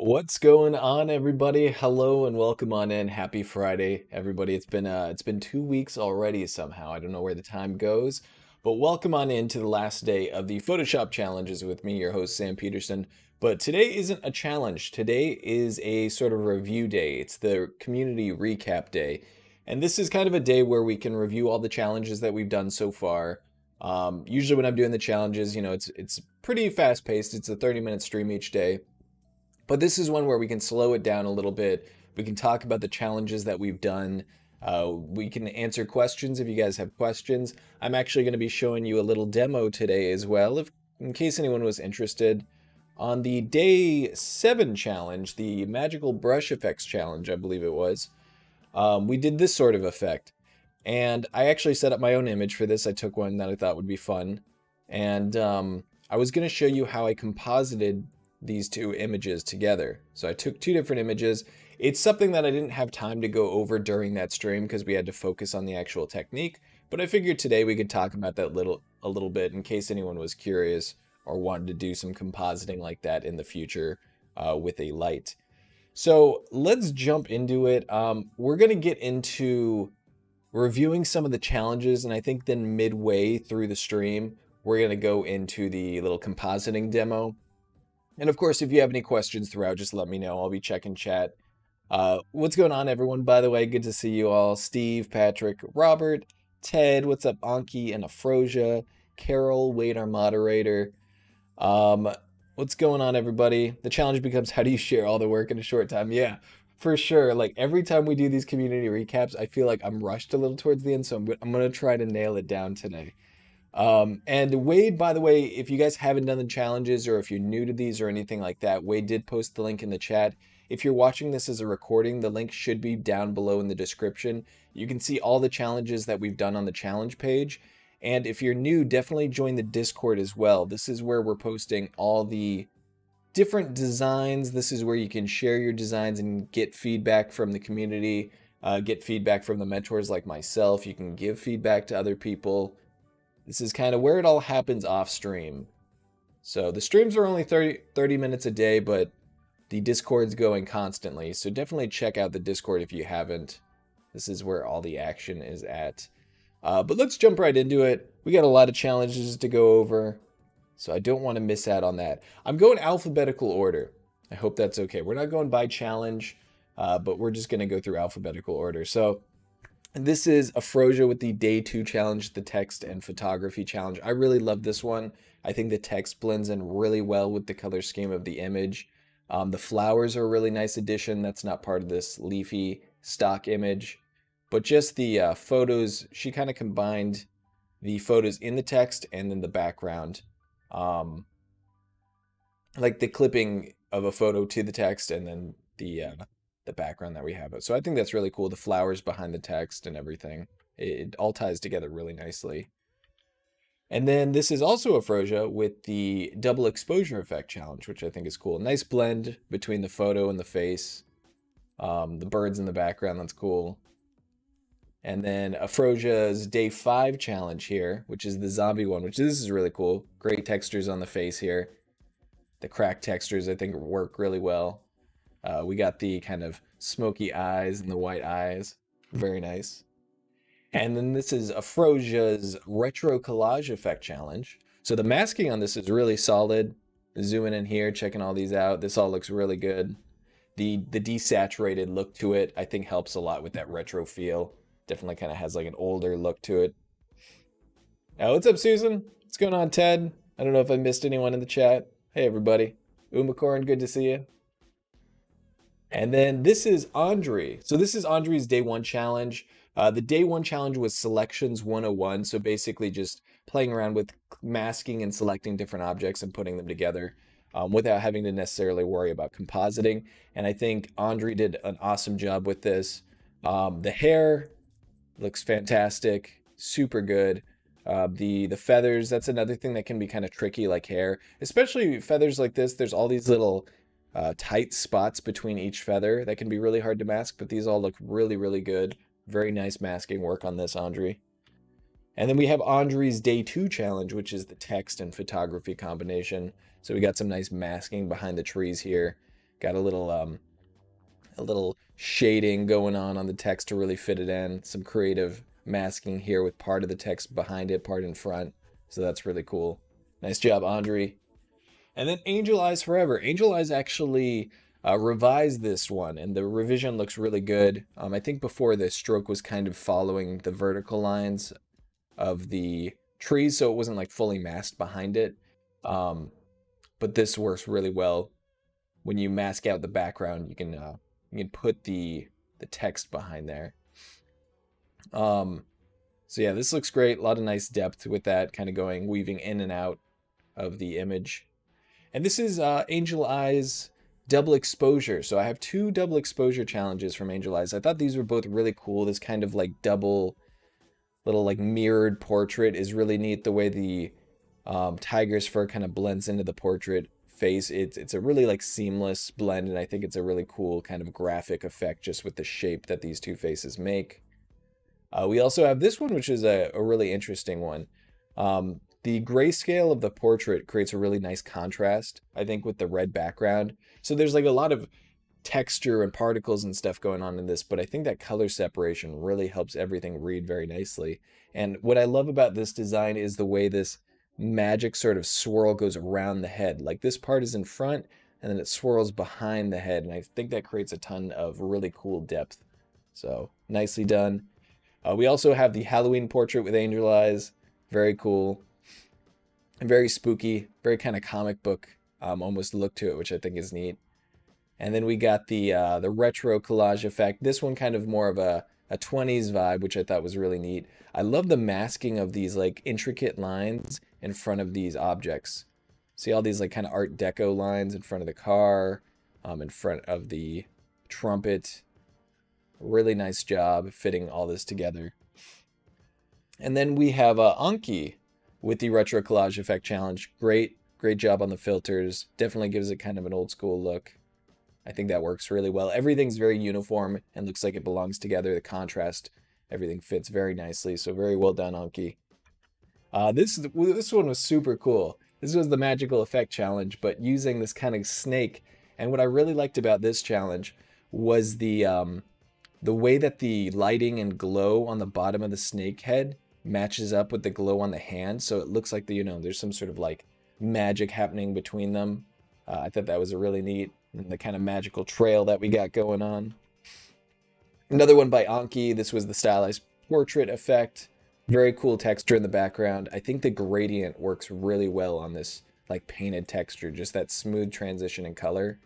What's going on, everybody? Hello and welcome on in. Happy Friday, everybody. It's been 2 weeks already somehow. I don't know where the time goes, but welcome on in to the last day of the Photoshop challenges with me, your host Sam Peterson. But today isn't a challenge. Today is a sort of review day. It's the community recap day, and this is kind of a day where we can review all the challenges that we've done so far. Usually, when I'm doing the challenges, it's pretty fast paced. It's a 30-minute stream each day. But this is one where we can slow it down a little bit. We can talk about the challenges that we've done. We can answer questions if you guys have questions. I'm actually going to be showing you a little demo today as well, in case anyone was interested. On the day 7 challenge, the magical brush effects challenge, I believe it was, we did this sort of effect. And I actually set up my own image for this. I took one that I thought would be fun. And I was going to show you how I composited these two images together. So I took two different images. It's something that I didn't have time to go over during that stream because we had to focus on the actual technique. But I figured today we could talk about that a little bit in case anyone was curious or wanted to do some compositing like that in the future with a light. So let's jump into it. We're going to get into reviewing some of the challenges, and I think then midway through the stream, we're going to go into the little compositing demo. And of course, if you have any questions throughout, just let me know. I'll be checking chat. What's going on, everyone? By the way, good to see you all. Steve, Patrick, Robert, Ted, what's up, Anki and Afrosia, Carol, Wade, our moderator. What's going on, everybody? The challenge becomes, how do you share all the work in a short time? Yeah, for sure. Like every time we do these community recaps, I feel like I'm rushed a little towards the end, so I'm going to try to nail it down today. And Wade, by the way, if you guys haven't done the challenges or if you're new to these or anything like that, Wade did post the link in the chat. If you're watching this as a recording, the link should be down below in the description. You can see all the challenges that we've done on the challenge page. And if you're new, definitely join the Discord as well. This is where we're posting all the different designs. This is where you can share your designs and get feedback from the community, get feedback from the mentors like myself. You can give feedback to other people. This is kind of where it all happens off stream. So the streams are only 30 minutes a day, but the Discord's going constantly. So definitely check out the Discord if you haven't. This is where all the action is at. But let's jump right into it. We got a lot of challenges to go over, so I don't want to miss out on that. I'm going alphabetical order. I hope that's okay. We're not going by challenge, but we're just going to go through alphabetical order. So this is Afrosia with the day 2 challenge, the text and photography challenge. I really love this one. I think the text blends in really well with the color scheme of the image. The flowers are a really nice addition. That's not part of this leafy stock image. But just the photos, she kind of combined the photos in the text and then the background. Like the clipping of a photo to the text and then the background that we have. So I think that's really cool. The flowers behind the text and everything. It all ties together really nicely. And then this is also Afrosia with the double exposure effect challenge, which I think is cool. Nice blend between the photo and the face. The birds in the background, that's cool. And then Afrosia's day 5 challenge here, which is the zombie one, which this is really cool. Great textures on the face here. The cracked textures, I think, work really well. We got the kind of smoky eyes and the white eyes. Very nice. And then this is Afrosia's retro collage effect challenge. So the masking on this is really solid. Zooming in here, checking all these out. This all looks really good. The desaturated look to it, I think, helps a lot with that retro feel. Definitely kind of has like an older look to it. What's up, Susan? What's going on, Ted? I don't know if I missed anyone in the chat. Hey, everybody. Umacorn, good to see you. And then this is Andre. So this is Andre's day 1 challenge. The day 1 challenge was selections 101. So basically just playing around with masking and selecting different objects and putting them together without having to necessarily worry about compositing. And I think Andre did an awesome job with this. The hair looks fantastic, super good. The feathers, that's another thing that can be kind of tricky, like hair, especially feathers like this. There's all these little tight spots between each feather that can be really hard to mask, but these all look really, really good. Very nice masking work on this, Andre. And then we have Andre's day 2 challenge, which is the text and photography combination. So we got some nice masking behind the trees here. Got a little shading going on the text to really fit it in. Some creative masking here with part of the text behind it, part in front. So that's really cool. Nice job, Andre. And then Angel Eyes Forever. Angel Eyes actually revised this one, and the revision looks really good. I think before the stroke was kind of following the vertical lines of the trees, so it wasn't like fully masked behind it. But this works really well. When you mask out the background, you can put the text behind there. So yeah, this looks great. A lot of nice depth with that, kind of going, weaving in and out of the image. And this is Angel Eyes double exposure. So I have two double exposure challenges from Angel Eyes. I thought these were both really cool. This kind of like double little like mirrored portrait is really neat. The way the tiger's fur kind of blends into the portrait face. It's a really like seamless blend, and I think it's a really cool kind of graphic effect just with the shape that these two faces make. We also have this one, which is a really interesting one. The grayscale of the portrait creates a really nice contrast, I think, with the red background. So there's like a lot of texture and particles and stuff going on in this, but I think that color separation really helps everything read very nicely. And what I love about this design is the way this magic sort of swirl goes around the head. Like this part is in front and then it swirls behind the head, and I think that creates a ton of really cool depth. So nicely done. We also have the Halloween portrait with Angel Eyes. Very cool. And very spooky, very kind of comic book almost look to it, which I think is neat. And then we got the retro collage effect. This one kind of more of a 20s vibe, which I thought was really neat. I love the masking of these like intricate lines in front of these objects. See all these like kind of Art Deco lines in front of the car, in front of the trumpet. Really nice job fitting all this together. And then we have Anki with the Retro Collage Effect Challenge. Great job on the filters. Definitely gives it kind of an old school look. I think that works really well. Everything's very uniform and looks like it belongs together. The contrast, everything fits very nicely. So very well done, Anki. This one was super cool. This was the Magical Effect Challenge, but using this kind of snake. And what I really liked about this challenge was the way that the lighting and glow on the bottom of the snake head matches up with the glow on the hand, so it looks like there's some sort of like magic happening between them. I thought that was a really neat, and the kind of magical trail that we got going on. Another one by Anki. This was the stylized portrait effect. Very cool texture in the background. I think the gradient works really well on this like painted texture, just that smooth transition in color.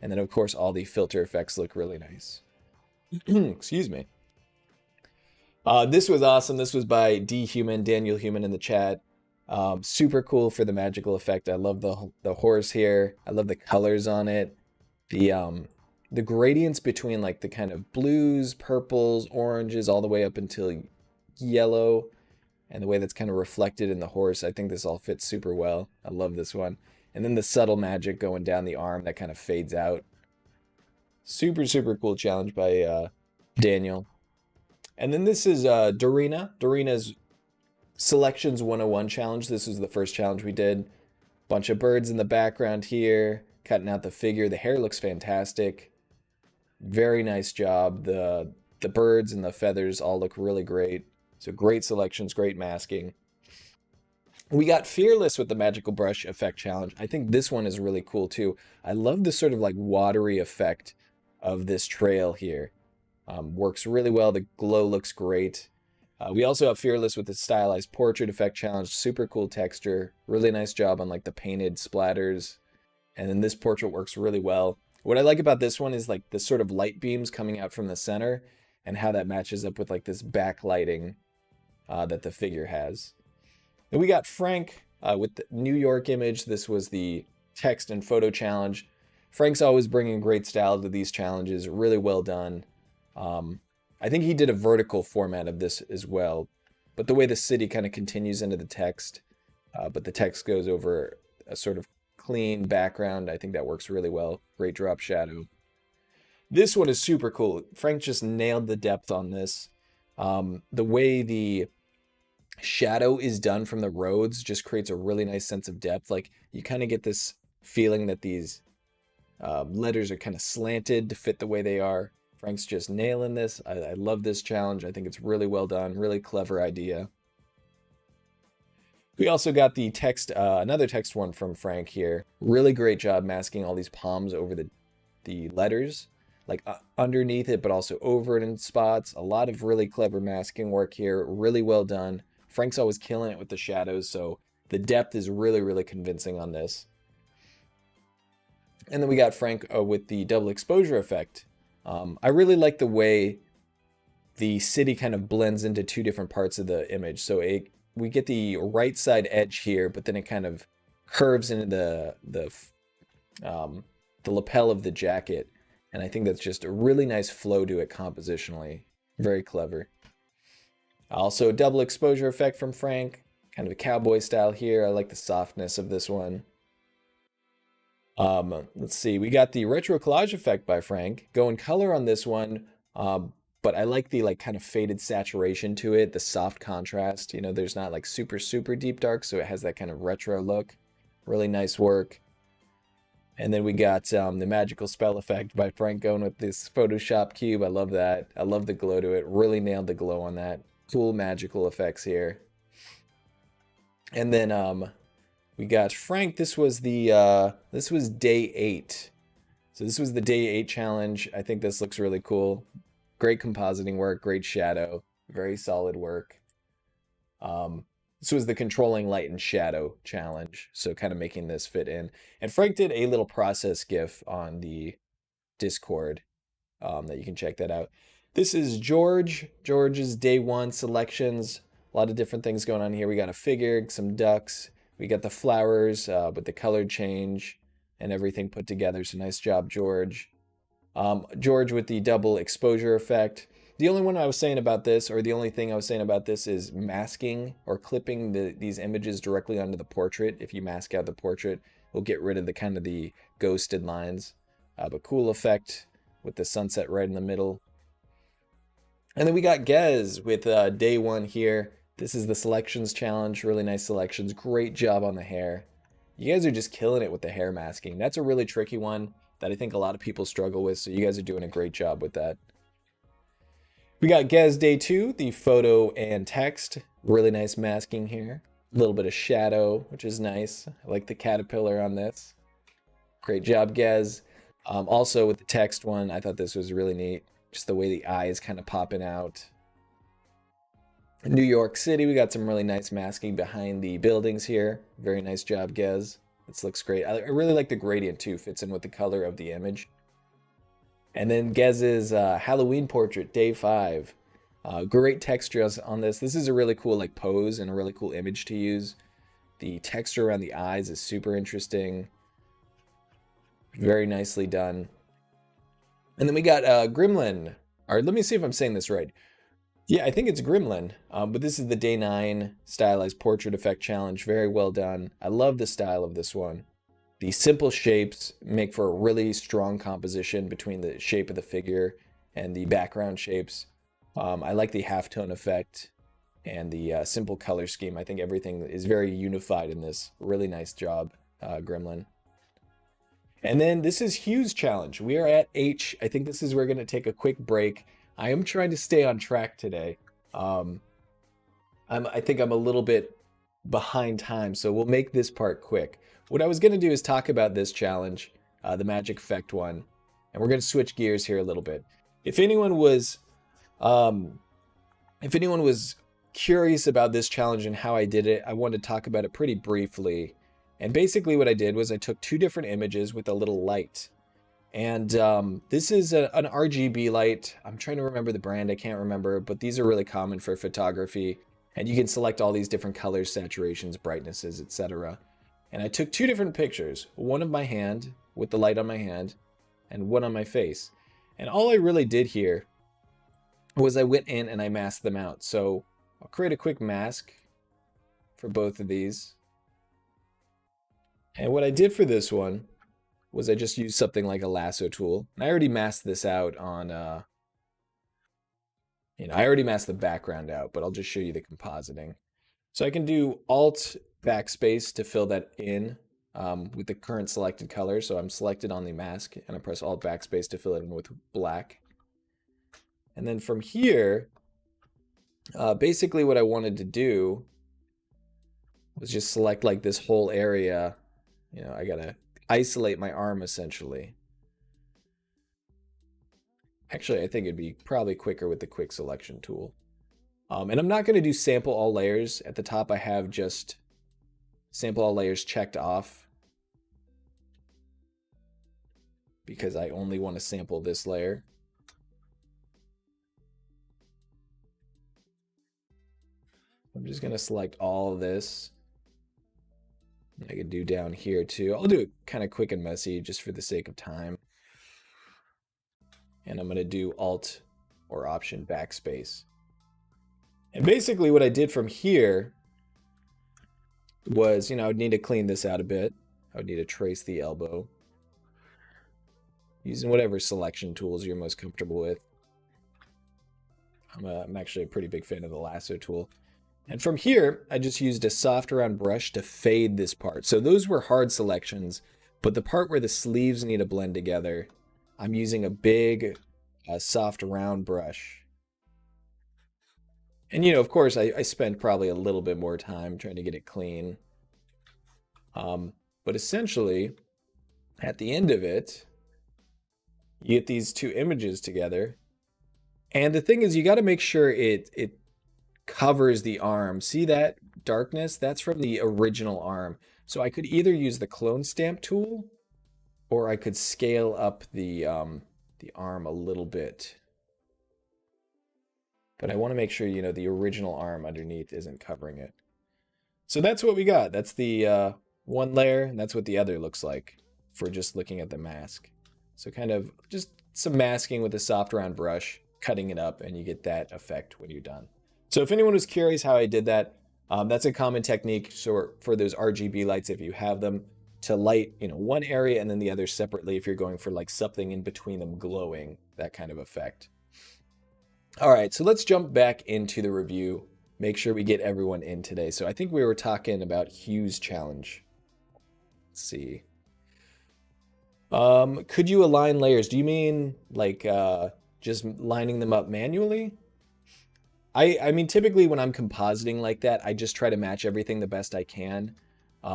And then of course all the filter effects look really nice. Excuse me. This was awesome. This was by Daniel Human in the chat. Super cool for the magical effect. I love the horse here. I love the colors on it. The gradients between like the kind of blues, purples, oranges, all the way up until yellow, and the way that's kind of reflected in the horse. I think this all fits super well. I love this one. And then the subtle magic going down the arm that kind of fades out. Super, super cool challenge by Daniel. And then this is Dorina. Dorina's Selections 101 challenge. This was the first challenge we did. Bunch of birds in the background here, cutting out the figure. The hair looks fantastic. Very nice job. The birds and the feathers all look really great. So great selections, great masking. We got Fearless with the Magical Brush Effect Challenge. I think this one is really cool too. I love the sort of like watery effect of this trail here. Works really well. The glow looks great. We also have Fearless with the Stylized Portrait Effect Challenge. Super cool texture. Really nice job on like the painted splatters. And then this portrait works really well. What I like about this one is like the sort of light beams coming out from the center and how that matches up with like this backlighting that the figure has. And we got Frank with the New York image. This was the text and photo challenge. Frank's always bringing great style to these challenges. Really well done. I think he did a vertical format of this as well. But the way the city kind of continues into the text, but the text goes over a sort of clean background, I think that works really well. Great drop shadow. This one is super cool. Frank just nailed the depth on this. The way the shadow is done from the roads just creates a really nice sense of depth. Like you kind of get this feeling that these Letters are kind of slanted to fit the way they are. Frank's just nailing this. I love this challenge. I think it's really well done, really clever idea. We also got the text, another text one from Frank here. Really great job masking all these palms over the letters, like underneath it, but also over it in spots. A lot of really clever masking work here. Really well done. Frank's always killing it with the shadows, so the depth is really, really convincing on this. And then we got Frank with the double exposure effect. I really like the way the city kind of blends into two different parts of the image. So we get the right side edge here, but then it kind of curves into the lapel of the jacket. And I think that's just a really nice flow to it compositionally. Very clever. Also, double exposure effect from Frank. Kind of a cowboy style here. I like the softness of this one. Let's see. We got the retro collage effect by Frank. Going color on this one. But I like the kind of faded saturation to it, the soft contrast. You know, there's not like super, super deep dark, so it has that kind of retro look. Really nice work. And then we got the magical spell effect by Frank going with this Photoshop cube. I love that. I love the glow to it. Really nailed the glow on that. Cool magical effects here. And then we got Frank. This was day 8. So this was the day 8 challenge. I think this looks really cool. Great compositing work, great shadow, very solid work. This was the controlling light and shadow challenge, so kind of making this fit in. And Frank did a little process GIF on the Discord that you can check that out. This is George's day 1 selections. A lot of different things going on here. We got a figure, some ducks. We got the flowers with the color change and everything put together. So nice job, George. George with the double exposure effect. The only one I was saying about this, or the only thing I was saying about this, is masking or clipping these images directly onto the portrait. If you mask out the portrait, we'll get rid of the kind of the ghosted lines. But cool effect with the sunset right in the middle. And then we got Gez with day 1 here. This is the selections challenge. Really nice selections. Great job on the hair. You guys are just killing it with the hair masking. That's a really tricky one that I think a lot of people struggle with, so you guys are doing a great job with that. We got Gez day 2, the photo and text. Really nice masking here. A little bit of shadow, which is nice. I like the caterpillar on this. Great job, Gez. Also with the text one, I thought this was really neat. Just the way the eye is kind of popping out. New York City, we got some really nice masking behind the buildings here. Very nice job, Gez. This looks great. I really like the gradient too, fits in with the color of the image. And then Gez's Halloween portrait, day 5. Great texture on this. This is a really cool pose and a really cool image to use. The texture around the eyes is super interesting. Very nicely done. And then we got Gremlin. All right, let me see if I'm saying this right. Yeah, I think it's Gremlin, but this is the day 9 stylized portrait effect challenge. Very well done. I love the style of this one. The simple shapes make for a really strong composition between the shape of the figure and the background shapes. I like the halftone effect and the simple color scheme. I think everything is very unified in this. Really nice job, Gremlin. And then this is Hugh's challenge. We are at H. I think this is where we're going to take a quick break. I am trying to stay on track today. I think I'm a little bit behind time, so we'll make this part quick. What I was going to do is talk about this challenge, the magic effect one, and we're going to switch gears here a little bit. If anyone was curious about this challenge and how I did it, I wanted to talk about it pretty briefly. And basically what I did was I took 2 different images with a little light. And this is an RGB light. I'm trying to remember the brand. I can't remember, but these are really common for photography. And you can select all these different colors, saturations, brightnesses, etc. And I took 2 different pictures, one of my hand with the light on my hand and one on my face. And all I really did here was I went in and I masked them out. So I'll create a quick mask for both of these. And what I did for this one was I just used something like a lasso tool. And I already masked this out on, I already masked the background out, but I'll just show you the compositing. So I can do Alt backspace to fill that in with the current selected color. So I'm selected on the mask and I press Alt Backspace to fill it in with black. And then from here, basically what I wanted to do was just select like this whole area. You know, I gotta isolate my arm essentially. Actually, I think it'd be probably quicker with the quick selection tool. And I'm not going to do sample all layers. At the top, I have just sample all layers checked off because I only want to sample this layer. I'm just going to select all of this. I could do down here too. I'll do it kind of quick and messy just for the sake of time. And I'm going to do Alt or Option Backspace. And basically what I did from here was, you know, I would need to clean this out a bit. I would need to trace the elbow using whatever selection tools you're most comfortable with. I'm actually a pretty big fan of the lasso tool. And from here, I just used a soft round brush to fade this part. So those were hard selections, but the part where the sleeves need to blend together, I'm using a big, soft round brush. And, you know, of course, I spent probably a little bit more time trying to get it clean. But essentially, at the end of it, you get these two images together. And the thing is, you got to make sure it covers the arm. See that darkness? That's from the original arm. So I could either use the clone stamp tool, or I could scale up the arm a little bit. But I want to make sure, you know, the original arm underneath isn't covering it. So that's what we got. That's the one layer, and that's what the other looks like for just looking at the mask. So kind of just some masking with a soft round brush, cutting it up, and you get that effect when you're done. So if anyone was curious how I did that, that's a common technique for those RGB lights, if you have them, to light, you know, one area and then the other separately if you're going for like something in between them glowing, that kind of effect. All right, so let's jump back into the review, make sure we get everyone in today. So I think we were talking about Hue's challenge. Let's see. Could you align layers? Do you mean like just lining them up manually? I mean, typically when I'm compositing like that, I just try to match everything the best I can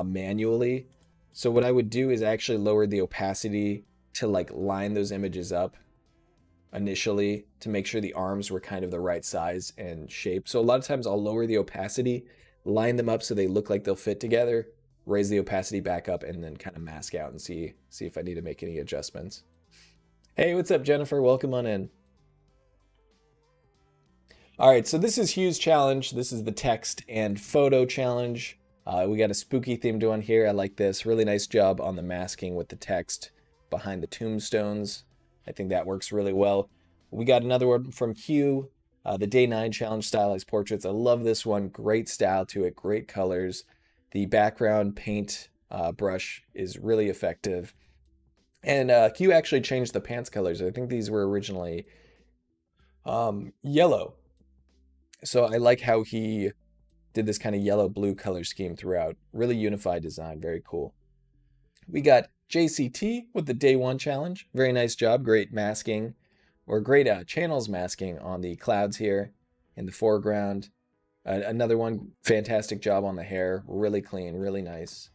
manually. So what I would do is actually lower the opacity to like line those images up initially to make sure the arms were kind of the right size and shape. So a lot of times I'll lower the opacity, line them up so they look like they'll fit together, raise the opacity back up, and then kind of mask out and see if I need to make any adjustments. Hey, what's up, Jennifer? Welcome on in. All right, so this is Hue's challenge. This is the text and photo challenge. We got a spooky theme going here. I like this. Really nice job on the masking with the text behind the tombstones. I think that works really well. We got another one from Hue, the Day 9 Challenge Stylized Portraits. I love this one. Great style to it, great colors. The background paint brush is really effective. And Hue actually changed the pants colors. I think these were originally yellow. So I like how he did this kind of yellow-blue color scheme throughout. Really unified design, very cool. We got JCT with the Day 1 Challenge. Very nice job, great masking, or great channels masking on the clouds here in the foreground. Another one, fantastic job on the hair, really clean, really nice.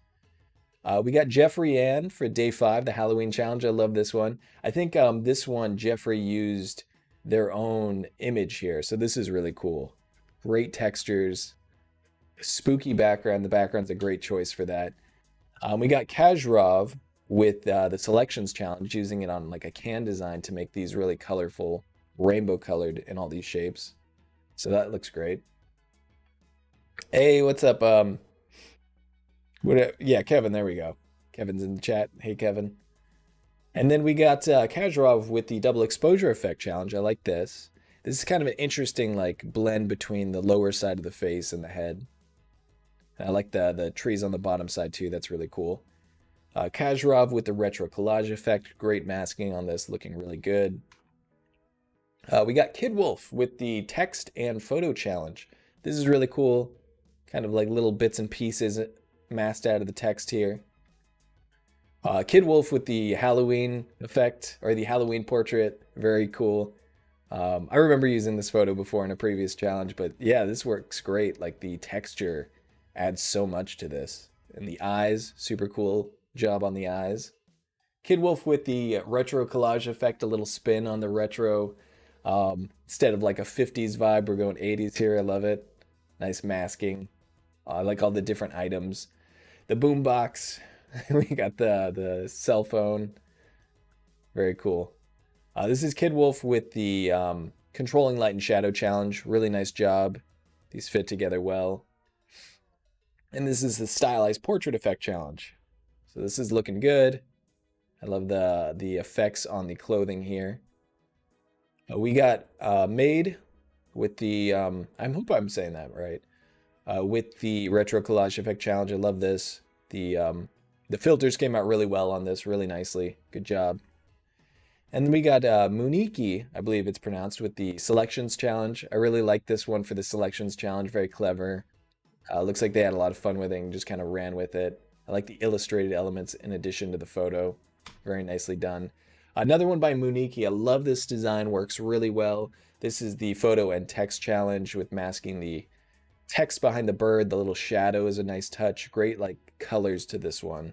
We got Jeffrey Ann for Day 5, the Halloween Challenge. I love this one. I think this one, Jeffrey used their own image here, so this is really cool. Great textures, spooky background. The background's a great choice for that. We got Kajrov with the Selections Challenge, using it on like a can design to make these really colorful, rainbow colored in all these shapes. So that looks great. Hey, what's up? Yeah, Kevin, there we go. Kevin's in the chat. Hey, Kevin. And then we got Kajrov with the Double Exposure Effect Challenge. I like this. This is kind of an interesting like blend between the lower side of the face and the head. I like the trees on the bottom side too. That's really cool. Kajrov with the retro collage effect. Great masking on this, looking really good. We got Kid Wolf with the text and photo challenge. This is really cool. Kind of like little bits and pieces masked out of the text here. Kid Wolf with the Halloween effect or the Halloween portrait. Very cool. I remember using this photo before in a previous challenge, but yeah, this works great. Like the texture adds so much to this. And the eyes, super cool job on the eyes. Kid Wolf with the retro collage effect, a little spin on the retro. Instead of like a 50s vibe, we're going 80s here. I love it. Nice masking. I like all the different items. The boombox. We got the cell phone. Very cool. This is Kid Wolf with the controlling light and shadow challenge. Really nice job. These fit together well. And this is the stylized portrait effect challenge. So this is looking good. I love the effects on the clothing here. We got Made with the, I hope I'm saying that right, with the retro collage effect challenge. I love this. The filters came out really well on this, really nicely. Good job. And then we got Muniki, I believe it's pronounced, with the selections challenge. I really like this one for the selections challenge. Very clever. Looks like they had a lot of fun with it and just kind of ran with it. I like the illustrated elements in addition to the photo. Very nicely done. Another one by Muniki. I love this design. Works really well. This is the photo and text challenge with masking the text behind the bird. The little shadow is a nice touch. Great like colors to this one.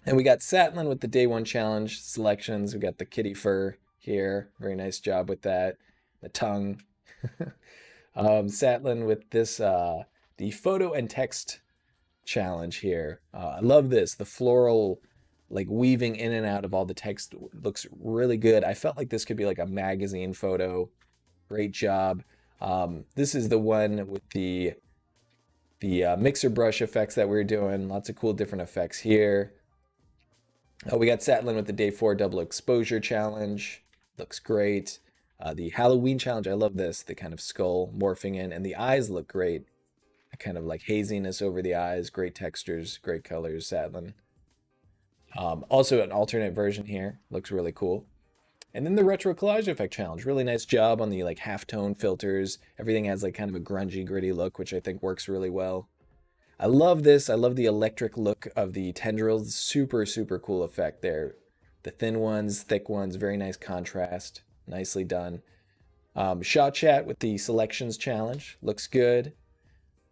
And we got Satlin with the day one challenge selections. We got the kitty fur here. Very nice job with that. The tongue. Satlin with this, the photo and text challenge here. I love this. The floral, like weaving in and out of all the text looks really good. I felt like this could be like a magazine photo. Great job. This is the one with the mixer brush effects that we are doing. Lots of cool different effects here. We got Satlin with the day 4 double exposure challenge. Looks great. The Halloween challenge, I love this. The kind of skull morphing in, and the eyes look great. A kind of like haziness over the eyes. Great textures, great colors, Satlin. Also an alternate version here. Looks really cool. And then the retro collage effect challenge. Really nice job on the like halftone filters. Everything has like kind of a grungy, gritty look, which I think works really well. I love this. I love the electric look of the tendrils. Super, super cool effect there. The thin ones, thick ones, very nice contrast. Nicely done. Shot Chat with the selections challenge. Looks good.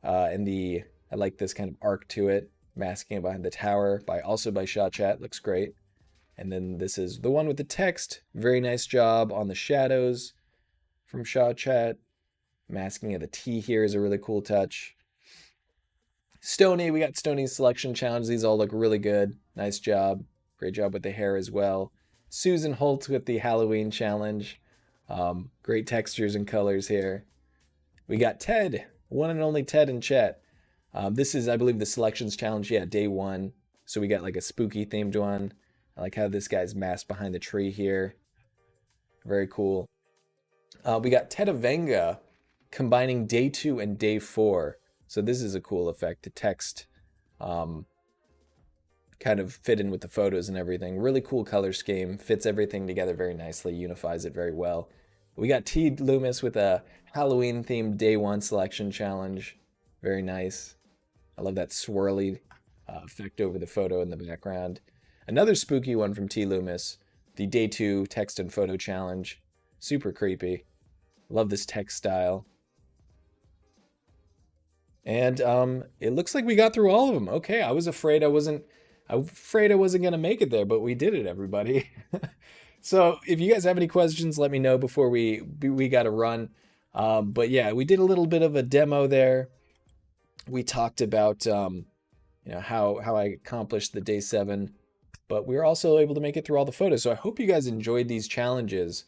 And I like this kind of arc to it. Masking it behind the tower also by Shot Chat. Looks great. And then this is the one with the text. Very nice job on the shadows from Shot Chat. Masking of the T here is a really cool touch. Stony, we got Stony's selection challenge. These all look really good. Nice job. Great job with the hair as well. Susan Holt with the Halloween challenge. Great textures and colors here. We got Ted, one and only Ted in chat. This is, I believe, the selections challenge. Yeah, day 1. So we got like a spooky themed one. I like how this guy's masked behind the tree here. Very cool. We got Ted Avenga combining day 2 and day 4. So this is a cool effect. The text kind of fit in with the photos and everything. Really cool color scheme. Fits everything together very nicely. Unifies it very well. We got T. Loomis with a Halloween themed day 1 selection challenge. Very nice. I love that swirly effect over the photo in the background. Another spooky one from T. Loomis. The day 2 text and photo challenge. Super creepy. Love this text style. And it looks like we got through all of them. Okay, I was afraid I wasn't gonna make it there, but we did it, everybody. So if you guys have any questions, let me know before we got to run. But yeah, we did a little bit of a demo there. We talked about how I accomplished the day 7, but we were also able to make it through all the photos. So I hope you guys enjoyed these challenges.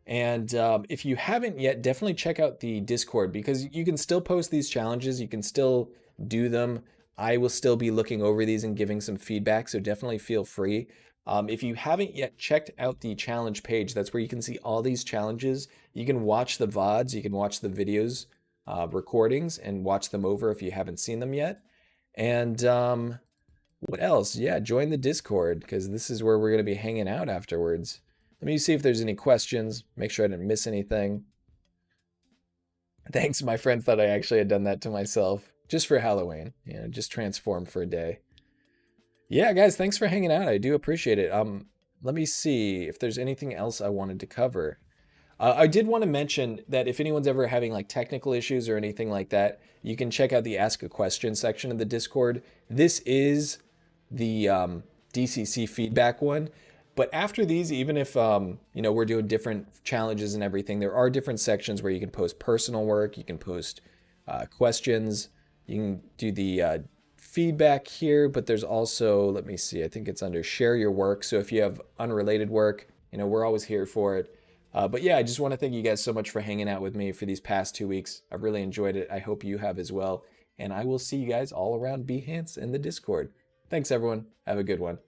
And if you haven't yet, definitely check out the Discord, because you can still post these challenges. You can still do them. I will still be looking over these and giving some feedback, so definitely feel free. If you haven't yet checked out the challenge page, that's where you can see all these challenges. You can watch the VODs, you can watch the videos, recordings, and watch them over if you haven't seen them yet. And what else? Yeah, join the Discord, because this is where we're going to be hanging out afterwards. Let me see if there's any questions. Make sure I didn't miss anything. Thanks, my friend thought I actually had done that to myself just for Halloween. Just transform for a day. Yeah, guys, thanks for hanging out. I do appreciate it. Let me see if there's anything else I wanted to cover. I did want to mention that if anyone's ever having like technical issues or anything like that, you can check out the Ask a Question section of the Discord. This is the DCC feedback one. But after these, even if we're doing different challenges and everything, there are different sections where you can post personal work, you can post questions, you can do the feedback here. But there's also, let me see, I think it's under share your work. So if you have unrelated work, we're always here for it. But yeah, I just want to thank you guys so much for hanging out with me for these past 2 weeks. I've really enjoyed it. I hope you have as well. And I will see you guys all around Behance and the Discord. Thanks, everyone. Have a good one.